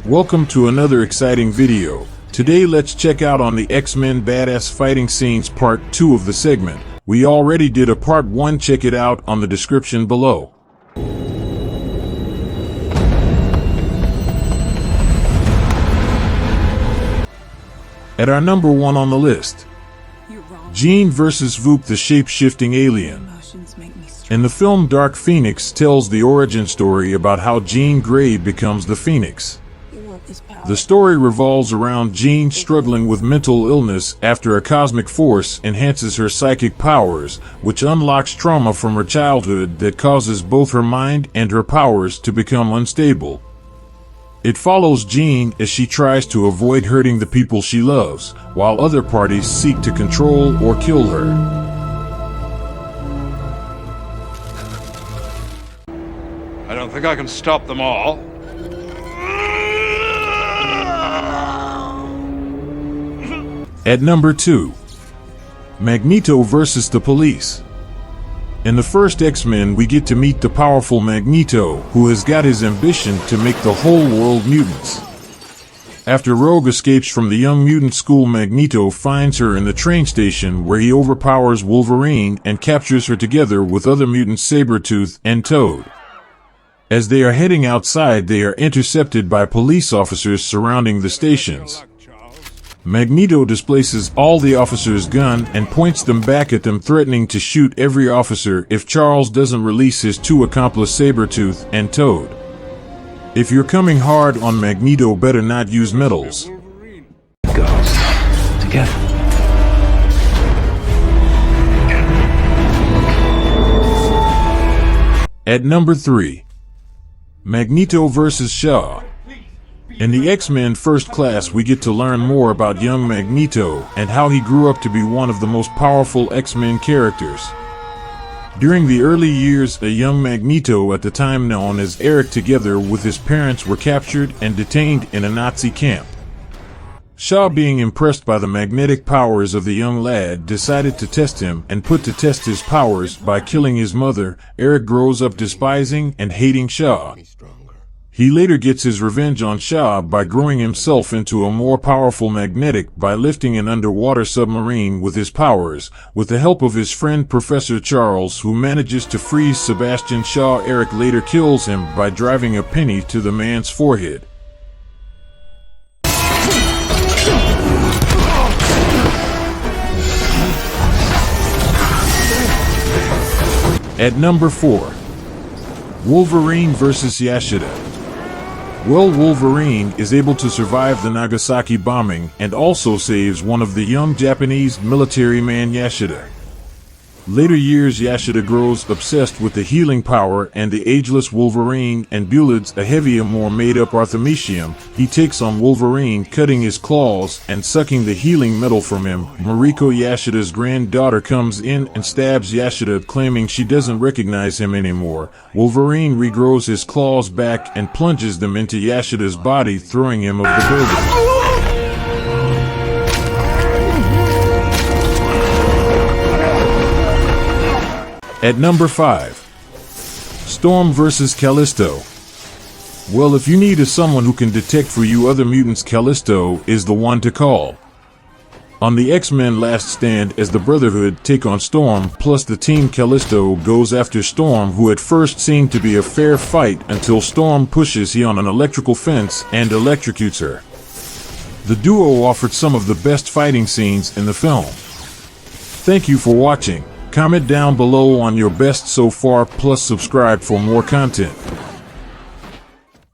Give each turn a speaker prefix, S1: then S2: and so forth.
S1: Welcome to another exciting video. Today let's check out on the X-Men Badass Fighting Scenes Part 2 of the segment. We already did a Part 1, check it out on the description below. At our number 1 on the list, Jean vs. Voop, the shape-shifting alien. In the film, Dark Phoenix tells the origin story about how Jean Grey becomes the Phoenix. The story revolves around Jean struggling with mental illness after a cosmic force enhances her psychic powers, which unlocks trauma from her childhood that causes both her mind and her powers to become unstable. It follows Jean as she tries to avoid hurting the people she loves, while other parties seek to control or kill her.
S2: I don't think I can stop them all.
S1: At number 2, Magneto vs. the Police. In the first X-Men, we get to meet the powerful Magneto, who has got his ambition to make the whole world mutants. After Rogue escapes from the Young Mutant School, Magneto finds her in the train station, where he overpowers Wolverine and captures her together with other mutants Sabretooth and Toad. As they are heading outside, they are intercepted by police officers surrounding the stations. Magneto displaces all the officers' guns and points them back at them, threatening to shoot every officer if Charles doesn't release his two accomplices Sabretooth and Toad. If you're coming hard on Magneto, better not use metals.
S3: Goes together.
S1: At number 3, Magneto vs. Shaw. In the X-Men First Class, we get to learn more about young Magneto and how he grew up to be one of the most powerful X-Men characters. During the early years, a young Magneto, at the time known as Eric, together with his parents, were captured and detained in a Nazi camp. Shaw, being impressed by the magnetic powers of the young lad, decided to test him and put to test his powers by killing his mother. Eric grows up despising and hating Shaw. He later gets his revenge on Shaw by growing himself into a more powerful magnetic by lifting an underwater submarine with his powers, with the help of his friend Professor Charles, who manages to freeze Sebastian Shaw. Eric later kills him by driving a penny to the man's forehead. At number 4, Wolverine vs. Yashoda. Well, Wolverine is able to survive the Nagasaki bombing and also saves one of the young Japanese military man Yashoda. Later years, Yashoda grows obsessed with the healing power and the ageless Wolverine and builds a heavier, more made-up artemisium. He takes on Wolverine, cutting his claws and sucking the healing metal from him. Mariko, Yashoda's granddaughter, comes in and stabs Yashoda, claiming she doesn't recognize him anymore. Wolverine regrows his claws back and plunges them into Yashoda's body, throwing him off the building. At number 5, Storm vs. Callisto. Well, if you need someone who can detect for you other mutants, Callisto is the one to call. On the X-Men Last Stand, as the Brotherhood take on Storm plus the team, Callisto goes after Storm, who at first seemed to be a fair fight until Storm pushes he on an electrical fence and electrocutes her. The duo offered some of the best fighting scenes in the film. Thank you for watching. Comment down below on your best so far, plus subscribe for more content.